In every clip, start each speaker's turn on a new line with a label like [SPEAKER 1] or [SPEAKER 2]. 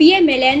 [SPEAKER 1] PMLN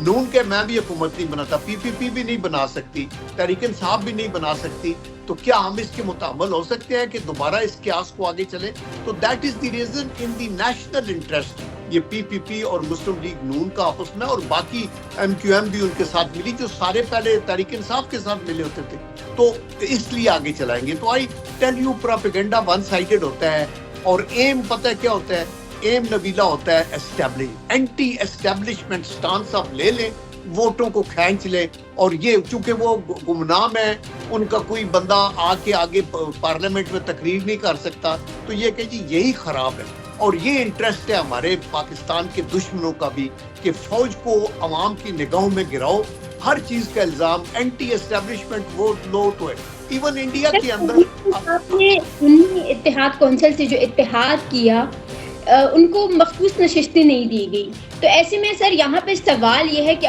[SPEAKER 2] نون کے میں بھی حکومت نہیں بناتا, پی پی پی بھی نہیں بنا سکتی, تحریک انصاف بھی نہیں بنا سکتی, تو کیا ہم اس کے متعامل ہو سکتے ہیں کہ دوبارہ اس قیاس کو آگے چلیں؟ تو that is the reason in the national interest یہ پی پی پی اور مسلم لیگ نون کا آپس میں, اور باقی ایم کیو ایم بھی ان کے ساتھ ملی جو سارے پہلے تحریک انصاف کے ساتھ ملے ہوتے تھے, تو اس لیے آگے چلائیں گے. تو I tell you propaganda one sided ہوتا ہے, اور ایم پتہ ہے کیا ہوتا ہے؟ ایم نبیلہ ہوتا ہے اسٹیبلش, اینٹی اسٹیبلشمنٹ سٹانس آپ لے لیں, ووٹوں کو کھینچ لیں, اور یہ چونکہ وہ گمنام ہے, ان کا کوئی بندہ آ کے آگے پارلیمنٹ میں تقریر نہیں کر سکتا, تو یہ کہ جی یہی خراب ہے. اور یہ انٹرسٹ ہے ہمارے پاکستان کے دشمنوں کا بھی کہ فوج کو عوام کی نگاہوں میں گراؤ, ہر چیز کا الزام, اینٹی اسٹیبلشمنٹ ووٹ لو تو ہے. ایون انڈیا کے اندر
[SPEAKER 1] آپ نے سنی اتحاد کونسل سے جو اتحاد کیا, ان کو مخصوص نشستیں نہیں دی گئی, تو ایسے میں سر یہاں پہ سوال یہ ہے کہ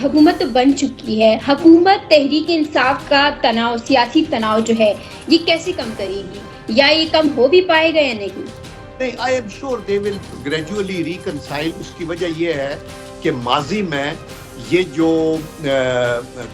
[SPEAKER 1] حکومت تو بن چکی ہے, حکومت تحریک انصاف کا تناؤ, سیاسی تناؤ جو ہے یہ کیسے کم کرے گی, یا یہ کم ہو بھی پائے گا یا نہیں؟
[SPEAKER 2] نہیں, I am sure they will gradually reconcile. اس کی وجہ یہ ہے کہ ماضی میں یہ جو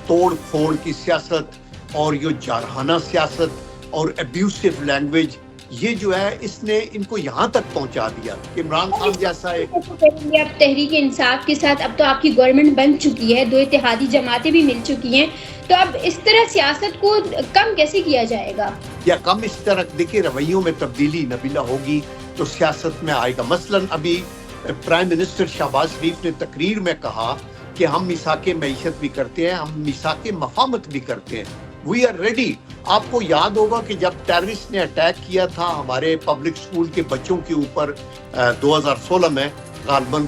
[SPEAKER 2] توڑ پھوڑ کی سیاست اور یہ جارحانہ سیاست اور ابیوسو لینگویج, یہ جو ہے اس نے ان کو یہاں تک پہنچا دیا. عمران خان جیسا ایک
[SPEAKER 1] اب تحریک انصاف کے ساتھ اب تو آپ کی گورنمنٹ بن چکی ہے, 2 اتحادی جماعتیں بھی مل چکی ہیں, تو اب اس طرح سیاست کو کم کیسے کیا جائے گا؟
[SPEAKER 2] یا کم اس طرح دیکھیں رویوں میں تبدیلی نبیلہ ہوگی تو سیاست میں آئے گا. مثلاً ابھی پرائم منسٹر شہباز شریف نے تقریر میں کہا کہ ہم میثاق معیشت بھی کرتے ہیں, ہم میثاق مفاہمت بھی کرتے ہیں, وی آر ریڈی. آپ کو یاد ہوگا کہ جب ٹیررسٹ نے اٹیک کیا تھا ہمارے پبلک سکول کے بچوں کے اوپر 2016 میں غالباً,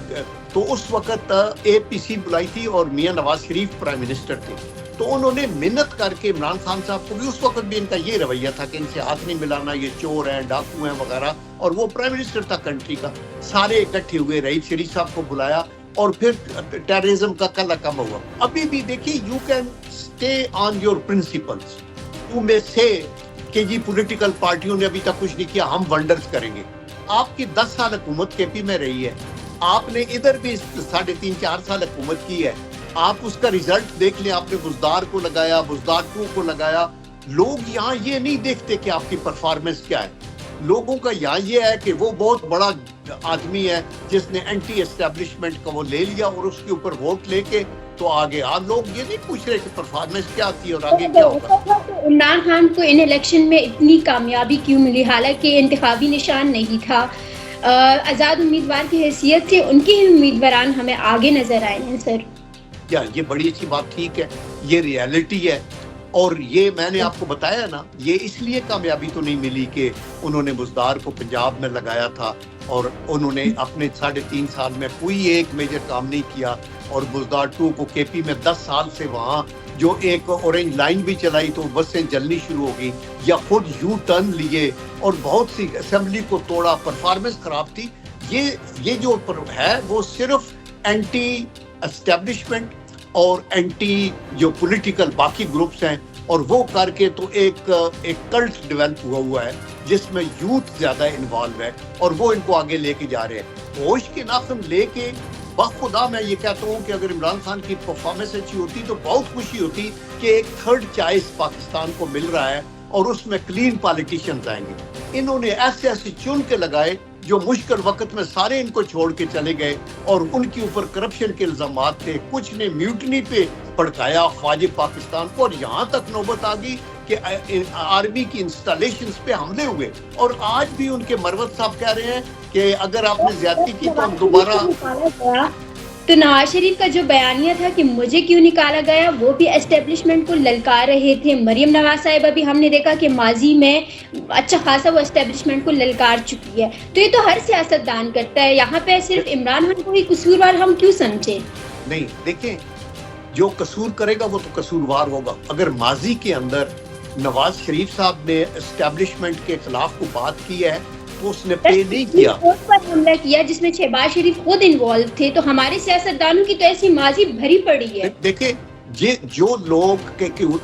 [SPEAKER 2] تو اس وقت اے پی سی بلائی تھی اور میاں نواز شریف پرائم منسٹر تھے, تو انہوں نے منت کر کے عمران خان صاحب کو بھی, اس وقت بھی ان کا یہ رویہ تھا کہ ان سے ہاتھ نہیں ملانا, یہ چور ہیں, ڈاکو ہیں وغیرہ, اور وہ پرائم منسٹر تھا کنٹری کا, سارے اکٹھے ہوئے, رئیس شریف صاحب کو بلایا, اور پھر ٹیررزم کا کل کم ہوا. ابھی بھی دیکھیے you can stay on your principles, you میں سے کہ جی پولیٹیکل پارٹیوں نے ابھی تک کچھ نہیں کیا, ہم ونڈرز کریں گے. آپ کی 10 سال حکومت کے پی میں رہی ہے, آپ نے ادھر بھی 3.5-4 سال حکومت کی ہے, آپ اس کا ریزلٹ دیکھ لیں. آپ نے بزدار کو لگایا, بزدار 2 کو لگایا. لوگ یہاں یہ نہیں دیکھتے کہ آپ کی پرفارمنس کیا ہے, لوگوں کا یہاں یہ ہے کہ وہ بہت بڑا آدمی ہے جس نے اینٹی اسٹیبلشمنٹ کا وہ لے لیا اور اس کے اوپر ووٹ لے کے تو آگے لوگ یہ نہیں پوچھ رہے کہ پرفارمنس کیا آتی ہے اور آگے کیا ہوگا.
[SPEAKER 1] عمران خان کو ان الیکشن میں اتنی کامیابی کیوں ملی, حالانکہ انتخابی نشان نہیں تھا, آزاد امیدوار کی حیثیت سے ان کے امیدواران ہمیں آگے نظر آئے ہیں سر.
[SPEAKER 2] یہ بڑی اچھی بات, ٹھیک ہے, یہ ریالٹی ہے. اور یہ میں نے آپ کو بتایا نا, یہ اس لیے کامیابی تو نہیں ملی کہ انہوں نے بزدار کو پنجاب میں لگایا تھا اور انہوں نے اپنے 3.5 سال میں کوئی ایک میجر کام نہیں کیا, اور بزدار 2 کو کے پی میں 10 سال سے وہاں جو ایک اورنج لائن بھی چلائی تو بسیں جلنی شروع ہو گئی, یا خود یو ٹرن لیے اور بہت سی اسمبلی کو توڑا, پرفارمنس خراب تھی. یہ جو ہے وہ صرف اینٹی اسٹیبلشمنٹ اور اینٹی جو پولیٹیکل باقی گروپس ہیں, اور وہ کر کے تو ایک کلٹ ڈیولپ ہوا ہے جس میں یوتھ زیادہ انوالو ہے, اور وہ ان کو آگے لے کے جا رہے ہیں. ہوش کے ناخن لے کے بخدا میں یہ کہتا ہوں کہ اگر عمران خان کی پرفارمنس اچھی ہوتی تو بہت خوشی ہوتی کہ ایک 3rd چوائس پاکستان کو مل رہا ہے, اور اس میں کلین پالیٹیشینز آئیں گے. انہوں نے ایسے چن کے لگائے جو مشکل وقت میں سارے ان کو چھوڑ کے چلے گئے, اور ان کے اوپر کرپشن کے الزامات تھے, کچھ نے میوٹنی پہ بھڑکایا خواج پاکستان کو, اور یہاں تک نوبت آ گئی کہ آرمی کی انسٹالیشنز پہ حملے ہوئے. اور آج بھی ان کے مروت صاحب کہہ رہے ہیں کہ اگر آپ نے زیادتی کی تو ہم دوبارہ.
[SPEAKER 1] تو نواز شریف کا جو بیانیہ تھا کہ مجھے کیوں نکالا گیا, وہ بھی اسٹیبلشمنٹ کو للکار رہے تھے. مریم نواز صاحبہ بھی ہم نے دیکھا کہ ماضی میں اچھا خاصا وہ اسٹیبلشمنٹ کو للکار چکی ہے. تو یہ تو ہر سیاستدان کرتا ہے, یہاں پہ صرف عمران خان کو ہی قصوروار ہم کیوں سمجھیں؟
[SPEAKER 2] نہیں, دیکھیں جو قصور کرے گا وہ تو قصوروار ہوگا. اگر ماضی کے اندر نواز شریف صاحب نے اسٹیبلشمنٹ کے خلاف کو بات کی ہے تو اس نے پے نہیں کیا,
[SPEAKER 1] پر حملہ کیا جس میں شہباز شریف خود انوالو تھے. تو ہمارے سیاستدانوں کی تو ایسی ماضی بھری پڑی ہے.
[SPEAKER 2] دیکھیں جو لوگ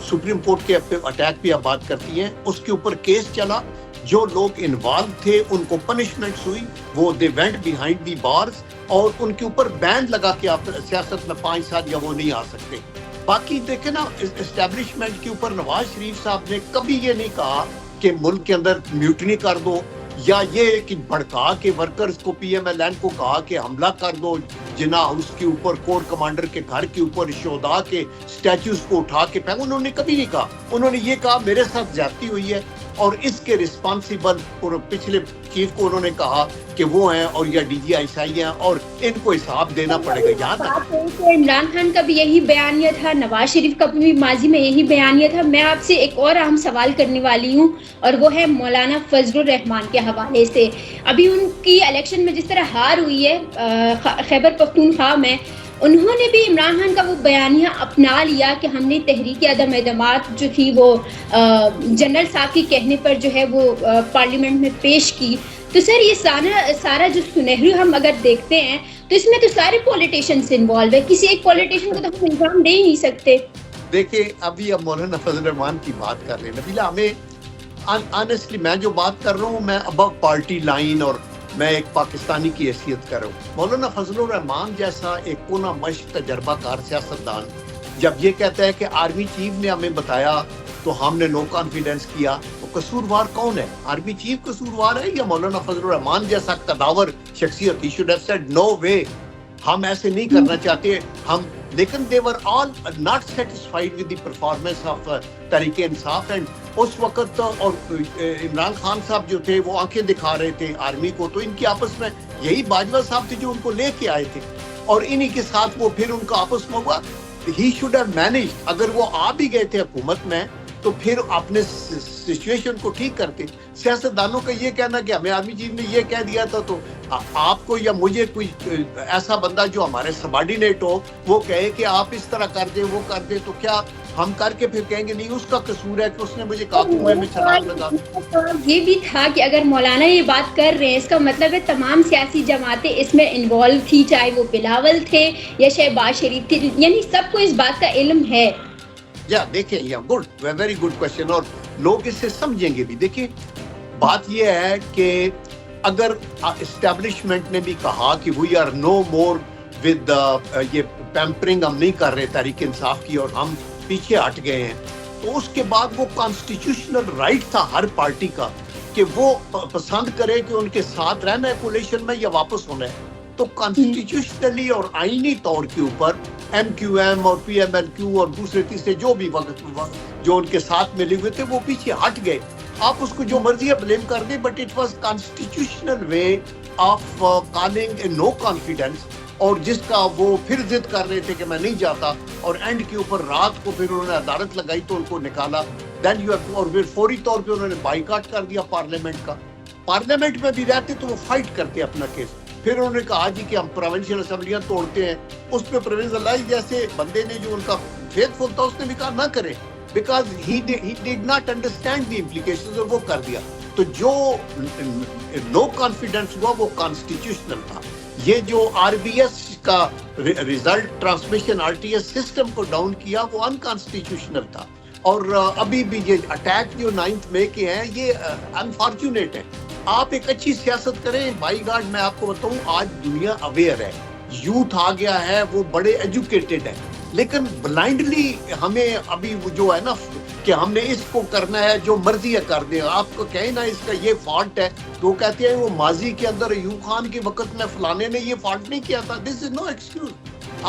[SPEAKER 2] سپریم کورٹ کے اٹیک پہ آپ بات کرتی ہیں, اس کے اوپر کیس چلا, جو لوگ انوالو تھے ان کو پنشمنٹس ہوئی, وہ they went behind the bars, اور ان کے اوپر بین لگا کہ آپ سیاست میں 5 سال یا وہ نہیں آ سکتے. باقی دیکھیں نا, اسٹیبلشمنٹ کے اوپر نواز شریف صاحب نے کبھی یہ نہیں کہا کہ ملک کے اندر میوٹنی کر دو, یا یہ کہ بھڑکا کے ورکرز کو پی ایم ایل این کو کہا کہ حملہ کر دو جناح ہاؤس کے اوپر, کور کمانڈر کے گھر کے اوپر شہداء کے سٹیچوز کو اٹھا کے پھینک. انہوں نے کبھی نہیں کہا. انہوں نے یہ کہا میرے ساتھ زیادتی ہوئی ہے اور اس کے رسپانسیبل پچھلے چیف کو انہوں نے کہا کہ وہ ہیں اور یا ڈی جی آئی سی ہیں اور ان کو حساب دینا پڑے گا. یہاں تک
[SPEAKER 1] عمران خان کا بھی یہی بیانیہ تھا, نواز شریف کا بھی ماضی میں یہی بیانیہ تھا. میں آپ سے ایک اور اہم سوال کرنے والی ہوں, اور وہ ہے مولانا فضل الرحمان کے حوالے سے. ابھی ان کی الیکشن میں جس طرح ہار ہوئی ہے خیبر پختونخوا میں, انہوں نے بھی عمران خان کا وہ بیانیہ اپنا لیا کہ ہم نے تحریک عدم اعتماد جو تھی وہ جنرل صاحب کے کہنے پر جو ہے وہ پارلیمنٹ میں پیش کی. تو سر یہ سارا جو سنہری ہم اگر دیکھتے ہیں تو اس میں تو سارے پولیٹیشینز انوالو ہے, کسی ایک پولیٹیشین کو تو ہم الزام دے ہی نہیں سکتے.
[SPEAKER 2] دیکھیں ابھی اب مولانا فضل الرحمان کی بات کر رہے ہیں نبیلہ, ہمیں آنیسٹلی میں جو بات کر رہا ہوں میں ابو پارٹی لائن اور میں ایک پاکستانی کی حیثیت کر رہا ہوں. مولانا فضل الرحمان جیسا ایک کونا مشق تجربہ کار سیاستدان جب یہ کہتا ہے کہ آرمی چیف نے ہمیں بتایا تو ہم نے نو کانفیڈنس کیا, تو قصوروار کون ہے؟ آرمی چیف قصوروار ہے یا مولانا فضل الرحمان جیسا قداور شخصیت؟ He should have said no way, ہم ایسے نہیں کرنا چاہتے ہم. لیکن they were all not satisfied with the performance of Tehreek Insaf, and اس وقت اور عمران خان صاحب جو تھے وہ آنکھیں دکھا رہے تھے آرمی کو, تو ان کی آپس میں یہی باجوہ صاحب تھے جو ان کو لے کے آئے تھے اور انہی کے ساتھ وہ پھر ان کا آپس میں ہوا. ہی شوڈ ہیو مینیجڈ, اگر وہ آ بھی گئے تھے حکومت میں تو پھر اپنے سچویشن کو ٹھیک کرتے. سیاستدانوں کا یہ کہنا کہ ہمیں آرمی چیف نے یہ کہہ دیا تھا تو آپ کو یا مجھے کوئی ایسا بندہ جو ہمارے سبارڈینیٹ ہو وہ کہے کہ آپ اس طرح کر دیں وہ کر دیں, تو کیا ہم کر کے پھر کہیں گے نہیں اس کا قصور ہے کہ اس نے مجھے کہا کنویں میں چھلانگ لگا.
[SPEAKER 1] یہ بھی تھا کہ اگر مولانا یہ بات کر رہے ہیں اس کا مطلب ہے تمام سیاسی جماعتیں اس میں انوالو تھی, چاہے وہ بلاول تھے یا شہباز شریف تھے, یعنی سب کو اس بات کا علم ہے.
[SPEAKER 2] دیکھیں گڈ, ویری گڈ کوشچن, اور لوگ اس سے سمجھیں گے بھی. دیکھیں بات یہ ہے کہ اگر اسٹیبلشمنٹ نے بھی کہا کہ we are no more with یہ پیمپرنگ ہم نہیں کر رہے تحریک انصاف کی اور ہم پیچھے ہٹ گئے ہیں, تو اس کے بعد وہ کانسٹیٹیوشنل رائٹ تھا ہر پارٹی کا کہ وہ پسند کرے کہ ان کے ساتھ رہنا ہے کولیشن میں یا واپس ہونا ہے. تو کانسٹیٹیوشنلی اور آئینی طور کے اوپر ایم کیو ایم اور پی ایم ایل کیو اور دوسرے تیسرے جو بھی وقت جو ان کے ساتھ ملے ہوئے تھے وہ پیچھے ہٹ گئے. آپ اس کو جو مرضی بلیم کر دیں, but it was constitutional way of calling a no confidence, اور جس کا وہ پھر ضد کر رہے تھے کہ میں نہیں جاتا, اور اینڈ کے اوپر رات کو پھر انہوں نے عدالت لگائی تو ان کو نکالا. دین یو ہیو, اور پھر فوری طور پہ انہوں نے بائیکاٹ کر دیا پارلیمنٹ کا. پارلیمنٹ میں بھی رہتے تو وہ فائٹ کرتے اپنا کیس. پھر انہوں نے کہا جی کہ ہم پروونشل اسمبلیاں توڑتے ہیں. اس پہ پرویز اللہ جیسے بندے نے جو ان کا فیتھ فل تھا اس نے بھی کہا نہ کریں, because he did not understand the implications, اور وہ کر دیا. تو جو نو کانفیڈنس ہوا وہ کانسٹیٹیوشنل تھا. یہ جو آر بی ایس کا result transmission R T S system کو ڈاؤن کیا وہ انکانسٹیٹیوشنل تھا. اور ابھی بھی یہ اٹیک جو 9 مئی کے ہیں یہ انفارچونیٹ ہے. آپ ایک اچھی سیاست کریں بائی گاڈ, میں آپ کو بتاؤں آج دنیا اویئر ہے, یوتھ آ گیا ہے, وہ بڑے ایجوکیٹڈ ہیں, لیکن بلائنڈلی ہمیں ابھی وہ جو ہے نا کہ ہم نے اس کو کرنا ہے جو مرضی ہے کر دیں. آپ کو کہیں نا اس کا یہ فالٹ ہے تو وہ کہتے ہیں وہ ماضی کے اندر ایوب خان کے وقت میں فلانے نے یہ فالٹ نہیں کیا تھا. دس از نو ایکسکیوز.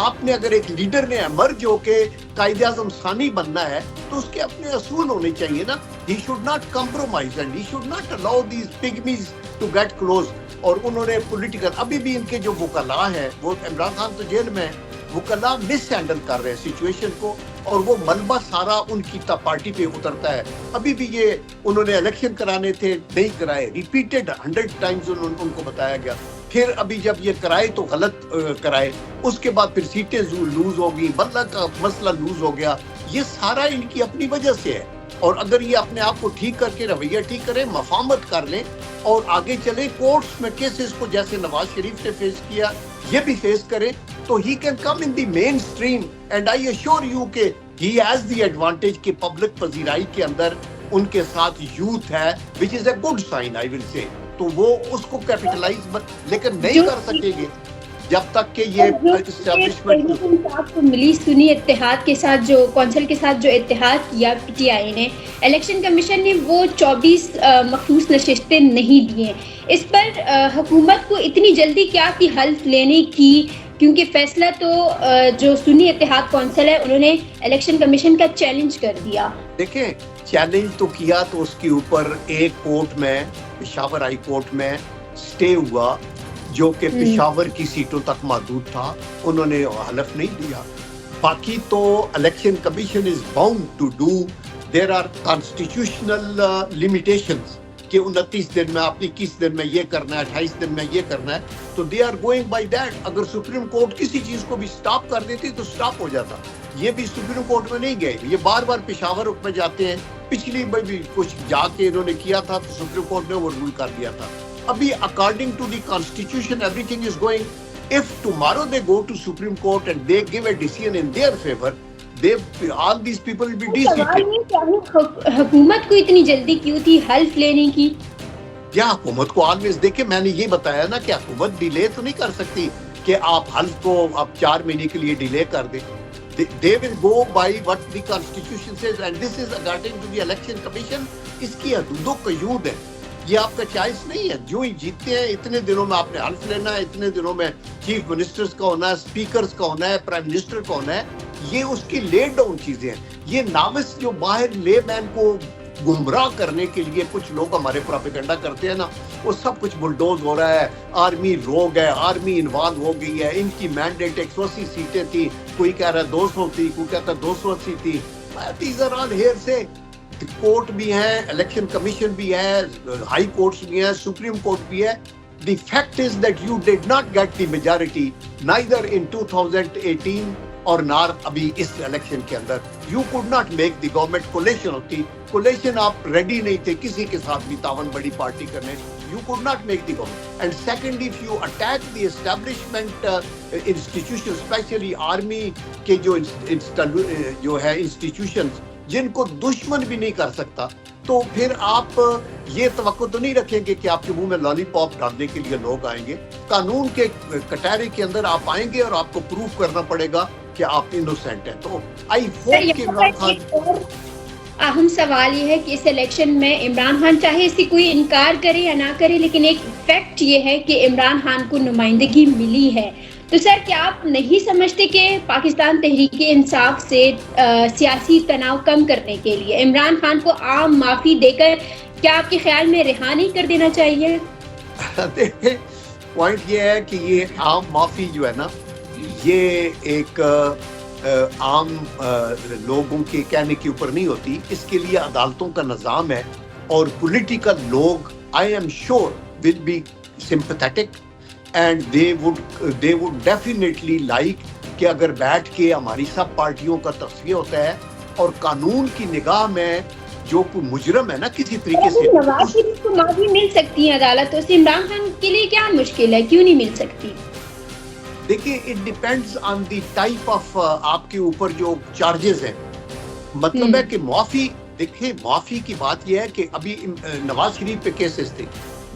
[SPEAKER 2] آپ نے اگر ایک لیڈر نے ایمرج ہو کے قائد اعظم ثانی بننا ہے تو اس کے اپنے اصول ہونے چاہیے نا. He should not compromise and he should not allow these pygmies to get close. اور انہوں نے پولیٹیکل ابھی بھی ان کے جو وکلاء ہیں وہ عمران خان تو جیل میں, وکلاء مس ہینڈل کر رہے ہیں سچویشن کو, اور وہ ملبہ سارا ان کی پارٹی پہ اترتا ہے. ابھی بھی یہ انہوں نے الیکشن کرانے تھے نہیں کرائے, ریپیٹڈ 100 ٹائمز ان کو بتایا گیا. پھر ابھی جب یہ کرائے تو غلط کرائے, اس کے بعد پھر سیٹیں لوز ہو گئی, بلہ کا مسئلہ لوز ہو گیا. یہ سارا ان کی اپنی وجہ سے ہے. اور اگر یہ اپنے آپ کو ٹھیک کر کے رویہ ٹھیک کریں, مفاہمت کر لیں اور آگے چلیں, کورٹس میں کیسز کو جیسے نواز شریف نے فیس کیا یہ بھی فیس کریں, تو he can come in the mainstream. And I assure you کہ ہی ہیز دی ایڈوانٹیج کہ پبلک پذیرائی کے اندر ان کے ساتھ یوتھ ہے which is a good sign I will say. تو وہ اس کو کیپٹلائز لیکن نہیں کر سکیں گے جب تک کہ یہ اسٹیبلشمنٹ
[SPEAKER 1] کو ملی سنی اتحاد کے ساتھ جو کونسل کے ساتھ جو اتحاد کیا پی ٹی آئی نے، الیکشن کمیشن نے وہ 24 مخصوص نشستیں نہیں دی ہیں. اس پر حکومت کو اتنی جلدی کیا کی حلف لینے کی، کیونکہ فیصلہ تو جو سنی اتحاد کونسل ہے انہوں نے الیکشن کمیشن کا چیلنج کر دیا.
[SPEAKER 2] دیکھیں چیلنج تو کیا تو اس کے اوپر ایک کورٹ میں پشاور ہائی کورٹ میں سٹے ہوا جو کہ پشاور کی سیٹوں تک محدود تھا، انہوں نے حلف نہیں دیا. باقی تو election commission is bound to do, there are constitutional limitations کہ 29 دن میں آپ نے 21 دن میں یہ کرنا ہے، 28 دن میں یہ کرنا ہے، تو they are going by that. اگر سپریم کورٹ کسی چیز کو بھی سٹاپ کر دیتی تو سٹاپ ہو جاتا. یہ بھی سپریم کورٹ میں نہیں گئے، یہ بار بار پشاور میں جاتے ہیں. پچھلی بار بھی کچھ جا کے انہوں نے کیا تھا تو سپریم کورٹ نے اوور رول کر دیا تھا. ابھی according to the constitution everything is going. If tomorrow they go to Supreme Court and they give a decision in their favor, all these people will be de-seated.
[SPEAKER 1] حکومت کو اتنی جلدی کیوں تھی حلف لینے کی؟
[SPEAKER 2] یا حکومت کو آلویز دیکھیں، میں نے یہ بتایا نا کہ حکومت ڈیلے تو نہیں کر سکتی کہ آپ حلف کو آپ 4 مہینے کے لیے ڈیلے کر دیں. They will go by what the constitution says and this is according to the election commission. اس کی حدود و قیود ہے، یہ آپ کا چوائس نہیں ہے. جو ہی جیتتے ہیں اتنے دنوں میں آپ نے حلف لینا ہے، اتنے دنوں میں چیف منسٹرز کا ہونا ہے، اسپیکرز کا ہونا ہے، پرائم منسٹر کا ہونا ہے. یہ اس کی لیڈ ڈاؤن چیزیں ہیں. یہ نامس جو باہر لے مین کو گمراہ کرنے کے لیے کچھ لوگ ہمارے پروپیگنڈا کرتے ہیں نا، وہ سب کچھ بلڈوز ہو رہا ہے. آرمی روگ ہے، آرمی انوالو ہو گئی ہے. ان کی مینڈیٹ 180 سیٹیں تھی، کوئی کہہ رہا ہے 200 تھی، کوئی کہتا ہے 280 تھی. دیز آر آل ہیئر سے. کورٹ بھی ہیں، الیکشن کمیشن بھی ہے، ہائی کورٹس بھی ہیں، سپریم کورٹ بھی ہے. The fact is that you did not get the majority neither in 2018 اور نار ابھی اس الیکشن کے اندر. You could not make the government coalition ہوتی. coalition آپ ریڈی نہیں تھے کسی کے ساتھ بھی تعاون بڑی پارٹی کرنے. You could not make the government. And second, if you attack the establishment institutions, especially army کے جو ہے institutions جن کو دشمن بھی نہیں کر سکتا، تو پھر آپ یہ توقع تو نہیں رکھیں گے کہ آپ کے منہ میں لالی پاپ ڈالنے کے لیے لوگ آئیں گے. قانون کے کٹہرے کے اندر آپ آئیں گے اور آپ کو پروف کرنا پڑے گا کہ آپ انوسینٹ ہیں. تو آئی ہوپ کہ عمران خان.
[SPEAKER 1] اہم سوال یہ ہے کہ اس الیکشن میں عمران خان چاہے اس سے کوئی انکار کرے یا نہ کرے، لیکن ایک فیکٹ یہ ہے کہ عمران خان کو نمائندگی ملی ہے. تو سر کیا آپ نہیں سمجھتے کہ پاکستان تحریک انصاف سے سیاسی تناؤ کم کرنے کے لیے عمران خان کو عام معافی دے کر کیا آپ کے خیال میں رہا نہیں کر دینا چاہیے؟
[SPEAKER 2] پوائنٹ یہ ہے کہ یہ عام معافی جو ہے نا، یہ ایک عام لوگوں کے کہنے کے اوپر نہیں ہوتی. اس کے لیے عدالتوں کا نظام ہے اور پولیٹیکل لوگ I M sure will be sympathetic and they would definitely like کہ اگر بیٹھ کے ہماری سب پارٹیوں کا تصفیہ ہوتا ہے اور قانون کی نگاہ میں جو کوئی مجرم ہے نا کسی طریقے سے
[SPEAKER 1] نواز شریف کو معافی مل سکتی ہے عدالتوں سے، عمران خان کے لیے کیا مشکل ہے، کیوں نہیں مل سکتی؟
[SPEAKER 2] دیکھیے it depends on the type of آپ کے اوپر جو چارجز ہیں. مطلب ہے کہ معافی، دیکھیں معافی کی بات یہ ہے کہ ابھی نواز شریف پہ کیسز تھے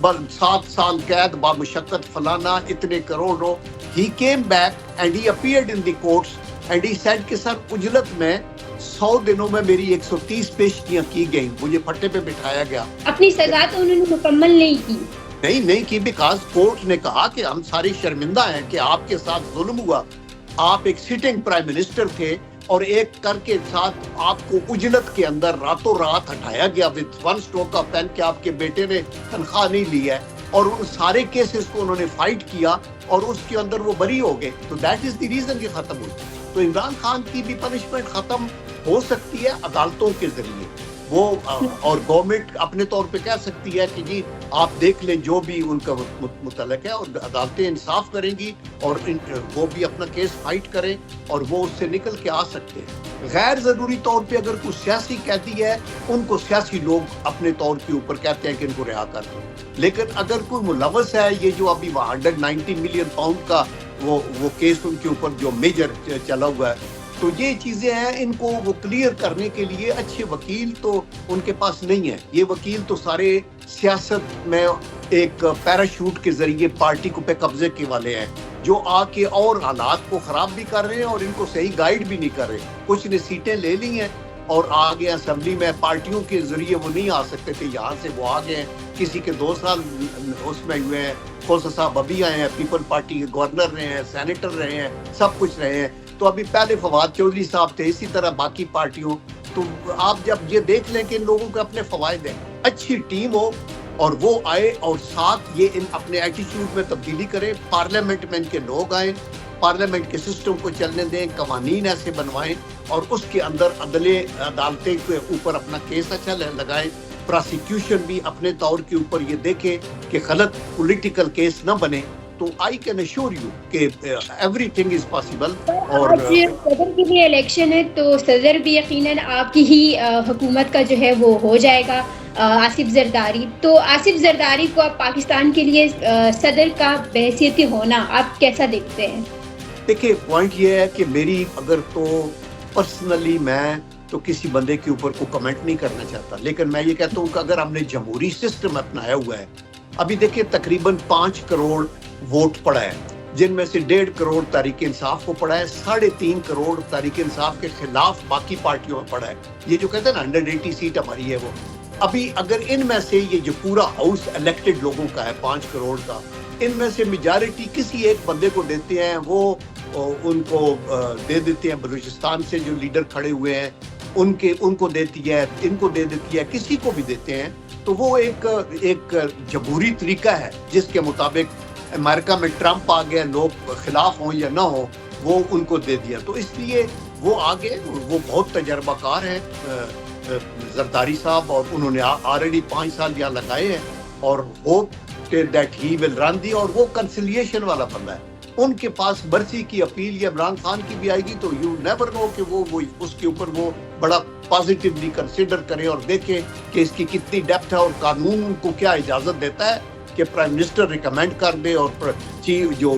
[SPEAKER 2] 7 سال قید بامشقت فلانا اتنے کروڑوں. He came back and he appeared in the courts and he said کہ سر اجلت میں 100 دنوں میں میری 130 پیشگیاں کی گئیں، مجھے پھٹے پہ بٹھایا گیا.
[SPEAKER 1] اپنی سزا تو انہوں نے مکمل نہیں کی
[SPEAKER 2] بیکاز کورٹ نے کہا کہ ہم سارے شرمندہ ہیں کہ آپ کے ساتھ ظلم ہوا. آپ ایک سٹنگ پرائم منسٹر تھے اور ایک کر کے ساتھ آپ کو اجلت کے اندر راتوں رات ہٹایا گیا with one stroke of pen کہ آپ کے بیٹے نے تنخواہ نہیں لی ہے، اور ان سارے کیسز کو انہوں نے فائٹ کیا اور اس کے اندر وہ بری ہو گئے. تو دیٹ از دی ریزن کہ ختم ہوئی. تو عمران خان کی بھی پنشمنٹ ختم ہو سکتی ہے عدالتوں کے ذریعے. وہ اور گورنمنٹ اپنے طور پہ کہہ سکتی ہے کہ جی آپ دیکھ لیں جو بھی ان کا متعلق ہے، اور عدالتیں انصاف کریں گی اور وہ بھی اپنا کیس فائٹ کریں اور وہ اس سے نکل کے آ سکتے ہیں. غیر ضروری طور پہ اگر کوئی سیاسی قیدی ہے ان کو سیاسی لوگ اپنے طور کے اوپر کہتے ہیں کہ ان کو رہا کر دیں. لیکن اگر کوئی ملوث ہے، یہ جو ابھی 190 ملین پاؤنڈ کا وہ کیس ان کے اوپر جو میجر چلا ہوا ہے، تو یہ چیزیں ہیں، ان کو وہ کلیئر کرنے کے لیے اچھے وکیل تو ان کے پاس نہیں ہے. یہ وکیل تو سارے سیاست میں ایک پیراشوٹ کے ذریعے پارٹی کو پہ قبضے کے والے ہیں، جو آ کے اور حالات کو خراب بھی کر رہے ہیں اور ان کو صحیح گائیڈ بھی نہیں کر رہے. کچھ نے سیٹیں لے لی ہیں اور آگے اسمبلی میں پارٹیوں کے ذریعے وہ نہیں آ سکتے تھے، یہاں سے وہ آگے ہیں. کسی کے 2 سال اس میں ہوئے ہیں. خلص صاحب ابھی آئے ہیں، پیپل پارٹی کے گورنر رہے ہیں، سینیٹر رہے ہیں، سب کچھ رہے ہیں. تو ابھی پہلے فواد چودھری صاحب تھے، اسی طرح باقی پارٹیوں. تو آپ جب یہ دیکھ لیں کہ ان لوگوں کے اپنے فوائد ہیں، اچھی ٹیم ہو اور وہ آئے اور ساتھ یہ ان اپنے ایٹیٹیوڈ میں تبدیلی کرے. پارلیمنٹ میں ان کے لوگ آئیں، پارلیمنٹ کے سسٹم کو چلنے دیں، قوانین ایسے بنوائیں اور اس کے اندر عدالتیں کے اوپر اپنا کیس اچھا لگائیں. پراسیکیوشن بھی اپنے طور کے اوپر یہ دیکھے کہ غلط پولیٹیکل کیس نہ بنے. تو آئی کین ایشور یو کہ ایوری تھنگ از پاسبل. اور
[SPEAKER 1] آج صدر کے لیے الیکشن ہے تو صدر بھی یقیناً آپ کی ہی حکومت کا جو ہے وہ ہو جائے گا، آصف زرداری. تو آصف زرداری کو اب پاکستان کے لیے صدر کا بحیثیت ہونا آپ کیسا دیکھتے ہیں؟
[SPEAKER 2] دیکھیے پوائنٹ یہ ہے کہ میری اگر تو پرسنلی میں تو کسی بندے کے اوپر کوئی کمنٹ نہیں کرنا چاہتا، لیکن میں یہ کہتا ہوں کہ اگر ہم نے جمہوری سسٹم اپنایا ہوا ہے، ابھی دیکھیں تقریباً 5 کروڑ ووٹ پڑا ہے، جن میں سے 1.5 کروڑ تحریک انصاف کو پڑا ہے، 3.5 کروڑ تحریک انصاف کے خلاف باقی پارٹیوں میں پڑا ہے. یہ جو کہتے ہیں نا 180 سیٹ ہماری ہے وہ. ابھی اگر ان میں سے یہ جو پورا ہاؤس الیکٹڈ لوگوں کا ہے 5 کروڑ کا، ان میں سے میجارٹی کسی ایک بندے کو دیتے ہیں، وہ ان کو دے دیتے ہیں. بلوچستان سے جو لیڈر کھڑے ہوئے ہیں ان کو دیتی ہے، ان کو دے دیتی ہے، کسی کو بھی دیتے ہیں. تو وہ ایک جمہوری طریقہ ہے جس کے مطابق امریکہ میں ٹرمپ آ گیا، لوگ خلاف ہوں یا نہ ہوں وہ ان کو دے دیا. تو اس لیے وہ آگے وہ بہت تجربہ کار ہیں زرداری صاحب، اور انہوں نے آلریڈی 5 سال یہاں لگائے ہیں اور ہوپ دیٹ ہی ول رن دی. اور وہ کنسیلیشن والا بندہ ہے. ان کے پاس مرسی کی اپیل یا عمران خان کی بھی آئے گی تو یو نیور نو کہ وہ اس کے اوپر وہ بڑا پازیٹیولی کنسیڈر کرے اور دیکھے کہ اس کی کتنی ڈیپتھ ہے اور قانون ان کو کیا اجازت دیتا ہے کہ پرائم منسٹر ریکمینڈ کر دے اور چیف جو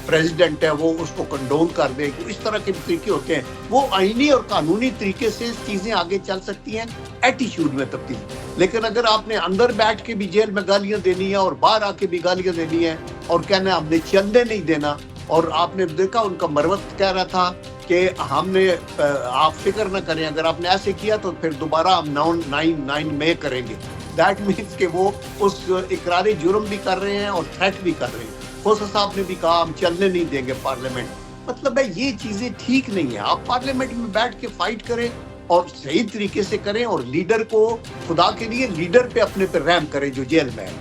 [SPEAKER 2] پریزیڈنٹ ہے وہ اس کو کنڈول کر دے. اس طرح کے طریقے ہوتے ہیں. وہ آئینی اور قانونی طریقے سے چیزیں آگے چل سکتی ہیں ایٹیٹیوڈ میں تبدیلی. لیکن اگر آپ نے اندر بیٹھ کے بھی جیل میں گالیاں دینی ہیں اور باہر آ کے بھی گالیاں دینی ہیں اور کہنا ہم نے چلنے نہیں دینا، اور آپ نے دیکھا ان کا مروت کہہ رہا تھا کہ ہم نے آپ فکر نہ کریں، اگر آپ نے ایسے کیا تو پھر دوبارہ ہم 9/9 میں کریں گے. دیٹ مینس کہ وہ اس اقرار جرم بھی کر رہے ہیں اور تھریٹ بھی کر رہے ہیں. خلص صاحب نے بھی کہا ہم چلنے نہیں دیں گے پارلیمنٹ. مطلب ہے یہ چیزیں ٹھیک نہیں ہیں. آپ پارلیمنٹ میں بیٹھ کے فائٹ کریں اور صحیح طریقے سے کریں، اور لیڈر کو خدا کے لیے لیڈر پہ اپنے پہ رحم کریں جو جیل میں ہے.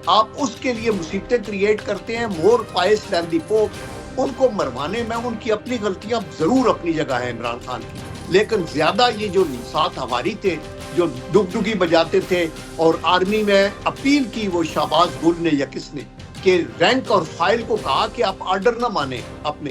[SPEAKER 2] آپ اس کے لیے مصیبتیں کریٹ کرتے ہیں. مور پائس دین دی پوپ. ان کو مروانے میں ان کی اپنی غلطیاں ضرور اپنی جگہ ہے عمران خان کی، لیکن زیادہ یہ جو ساتھ ہماری تھے جو ڈگڈگی بجاتے تھے اور آرمی میں اپیل کی وہ شہباز گل نے یا کس نے کہ رینک اور فائل کو کہا کہ آپ آرڈر نہ مانیں اپنے،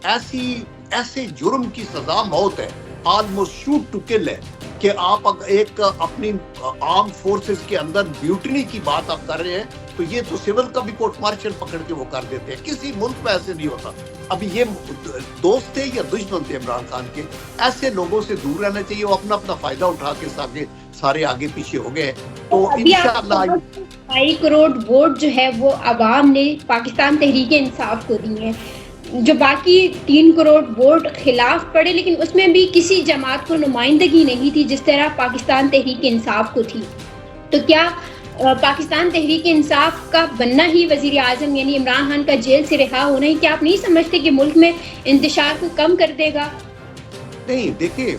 [SPEAKER 2] ایسے جرم کی سزا موت ہے، آلموسٹ شوٹ ٹو کل ہے. کہ آپ ایک اپنی آرم فورسز کے اندر بیوٹنی کی بات آپ کر رہے ہیں تو یہ تو سول کا بھی کورٹ مارشل پکڑ کے وہ کر دیتے ہیں. کسی ملک میں ایسے نہیں ہوتا. ابھی یہ دوست تھے یا دشمن تھے عمران خان کے، ایسے لوگوں سے دور رہنا چاہیے. وہ اپنا فائدہ اٹھا کے سارے آگے پیچھے ہو گئے. تو انشاءاللہ
[SPEAKER 1] 2 کروڑ ووٹ جو ہے وہ عوام نے پاکستان تحریک انصاف کو دی ہیں، جو باقی 3 کروڑ ووٹ خلاف پڑے، لیکن اس میں بھی کسی جماعت کو نمائندگی نہیں تھی جس طرح پاکستان تحریک انصاف کو تھی. تو کیا پاکستان تحریک انصاف کا بننا ہی وزیر اعظم یعنی عمران خان کا جیل سے رہا ہونا ہی کیا آپ نہیں سمجھتے کہ ملک میں انتشار کو کم کر دے گا؟
[SPEAKER 2] نہیں، دیکھیے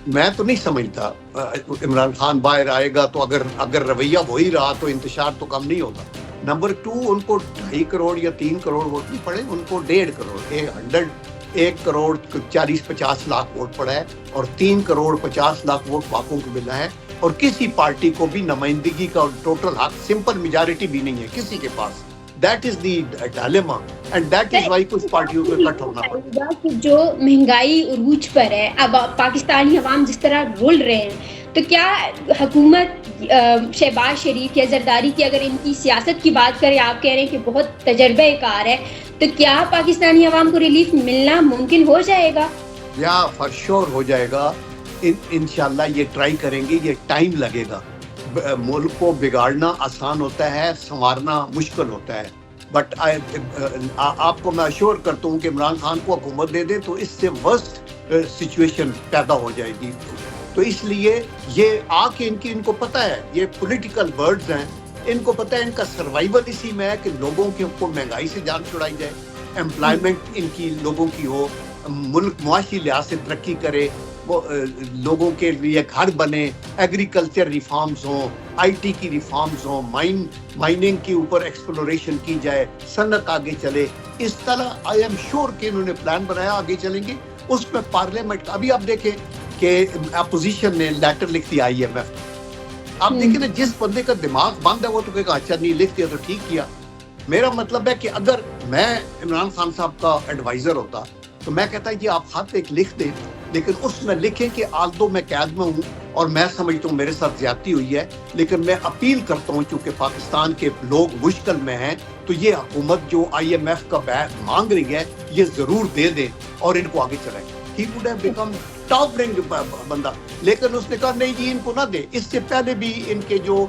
[SPEAKER 2] میں تو نہیں سمجھتا عمران خان باہر آئے گا تو اگر رویہ وہی رہا تو انتشار تو کم نہیں ہوگا. نمبر 2 ان کو 2.5 کروڑ یا 3 کروڑ ووٹ نہیں پڑے، ان کو 1.5 کروڑ 1 کروڑ 40-50 لاکھ ووٹ پڑا ہے اور 3 کروڑ 50 لاکھ ووٹ باقوں کو ملا ہے. اور کسی پارٹی کو بھی نمائندگی کا ٹوٹل حق، سمپل میجارٹی بھی نہیں ہے کسی کے پاس. That is the dilemma and that is why کچھ پارٹیوں کو کٹ ہونا پڑتا ہے.
[SPEAKER 1] جو مہنگائی عروج پر ہے، اب پاکستانی عوام جس طرح رول رہے ہیں، تو کیا حکومت شہباز شریف یا زرداری کی اگر ان کی سیاست کی بات کریں، آپ کہہ رہے ہیں کہ بہت تجربہ کار ہے، تو کیا پاکستانی عوام کو ریلیف ملنا ممکن ہو جائے گا؟
[SPEAKER 2] یا فار شور ہو جائے گا. انشاءاللہ یہ ٹرائی کریں گے. یہ ٹائم لگے گا. ملک کو بگاڑنا آسان ہوتا ہے, سنوارنا مشکل ہوتا ہے. بٹ آپ کو میں اشور کرتا ہوں کہ عمران خان کو حکومت دے دیں تو اس سے ورسٹ سچویشن پیدا ہو جائے گی. تو اس لیے یہ ان کو پتہ ہے, یہ پولیٹیکل برڈز ہیں, ان کو پتہ ہے ان کا سروائیول اسی میں ہے کہ لوگوں کے کو مہنگائی سے جان چھڑائی جائے, امپلائمنٹ ان کی لوگوں کی ہو, ملک معاشی لحاظ سے ترقی کرے, وہ لوگوں کے لیے گھر بنے, ایگریکلچر ریفارمز ہوں, آئی ٹی کی ریفارمز ہوں, مائننگ کے اوپر ایکسپلوریشن کی جائے, صنعت آگے چلے. اس طرح آئی ایم شیور کہ انہوں نے پلان بنایا, آگے چلیں گے. اس میں پارلیمنٹ ابھی آپ دیکھیں کہ اپوزیشن نے لیٹر لکھ دیا IMF. آپ دیکھیں نا, جس بندے کا دماغ بند ہے وہ تو کہے گا اچھا نہیں لکھ دیا تو ٹھیک کیا. میرا مطلب ہے کہ اگر میں عمران خان صاحب کا ایڈوائزر ہوتا تو میں کہتا ہے جی آپ خط ایک لکھ دیں, لیکن اس میں لکھیں کہ آلدو میں قید میں ہوں اور میں سمجھتا ہوں میرے ساتھ زیادتی ہوئی ہے, لیکن میں اپیل کرتا ہوں چونکہ پاکستان کے لوگ مشکل میں ہیں تو یہ حکومت جو IMF کا بیگ مانگ رہی ہے یہ ضرور دے دیں اور ان کو آگے چلائیں. He would have become top rank بندہ. لیکن اس نے کہا نہیں جی ان کو نہ دے. اس سے پہلے بھی ان کے جو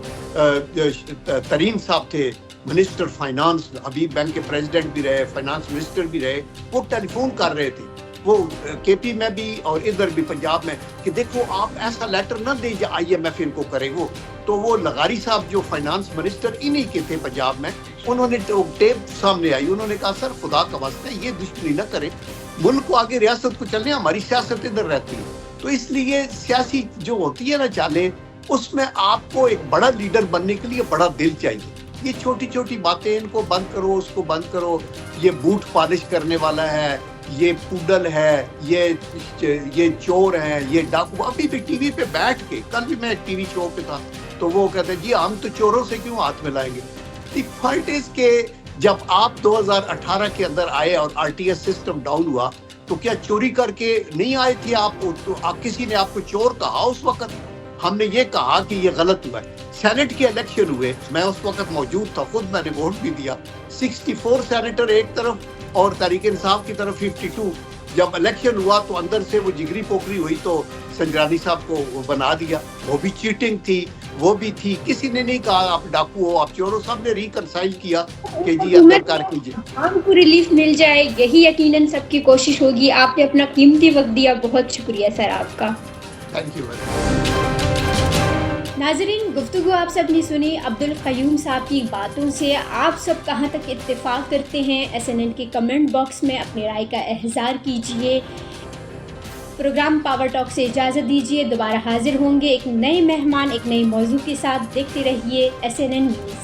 [SPEAKER 2] ترین صاحب تھے منسٹر فائنانس, ابھی بینک کے پریزیڈنٹ بھی رہے, فائنانس منسٹر بھی رہے, وہ ٹیلی فون کر رہے تھے, وہ KP میں بھی اور ادھر بھی پنجاب میں, کہ دیکھو آپ ایسا لیٹر نہ دیں جو IMF ان کو کرے. وہ تو وہ لغاری صاحب جو فائنانس منسٹر انہی کے تھے پنجاب میں, انہوں نے ٹیپ سامنے آئی, انہوں نے کہا سر خدا کا واسطہ یہ دشمنی نہ کرے, ملک کو آگے ریاست کو چلنے, ہماری سیاست ادھر رہتی ہے. تو اس لیے سیاسی جو ہوتی ہے نا چالیں, اس میں آپ کو ایک بڑا لیڈر بننے کے لیے بڑا دل چاہیے. یہ چھوٹی چھوٹی باتیں ان کو بند کرو, اس کو بند کرو, یہ بوٹ پالش کرنے والا ہے, یہ پوڈل ہے, یہ چور ہیں, یہ ڈاکو. ابھی بھی ٹی وی پہ بیٹھ کے, کل بھی میں ایک ٹی وی شو پہ تھا تو وہ کہتے ہیں جی ہم تو چوروں سے کیوں ہاتھ ملائیں گے. دی فائٹ از کہ جب آپ 2018 کے اندر آئے اور RTS سسٹم ڈاؤن ہوا تو کیا چوری کر کے نہیں آئے تھے آپ؟ تو کسی نے آپ کو چور کہا اس وقت؟ ہم نے یہ کہا کہ یہ غلط ہوا ہے. سینٹ کے الیکشن ہوئے, میں اس وقت موجود تھا, خود میں نے ووٹ بھی دیا. 64 سینیٹر ایک طرف اور تحریک انصاف کی طرف 52. جب الیکشن ہوا تو اندر سے وہ جگری پوکری ہوئی تو سنجرانی صاحب کو بنا دیا. وہ بھی چیٹنگ تھی, وہ بھی تھی. کسی نے نہیں کہا آپ ڈاکو ہو, آپ چور ہو. سب نے ریکنسائل کیا کہ جی اندر کر کیجیے,
[SPEAKER 1] آپ کو ریلیف مل جائے, یہی یقیناً سب کی کوشش ہوگی. آپ نے اپنا قیمتی وقت دیا, بہت شکریہ سر آپ کا.
[SPEAKER 2] Thank you.
[SPEAKER 1] ناظرین, گفتگو آپ سب نے سنی عبدالقیوم صاحب کی باتوں سے. آپ سب کہاں تک اتفاق کرتے ہیں؟ SNN کے کمنٹ باکس میں اپنی رائے کا اظہار کیجیے. پروگرام پاور ٹاک سے اجازت دیجیے. دوبارہ حاضر ہوں گے ایک نئے مہمان, ایک نئے موضوع کے ساتھ. دیکھتے رہیے SNN نیوز.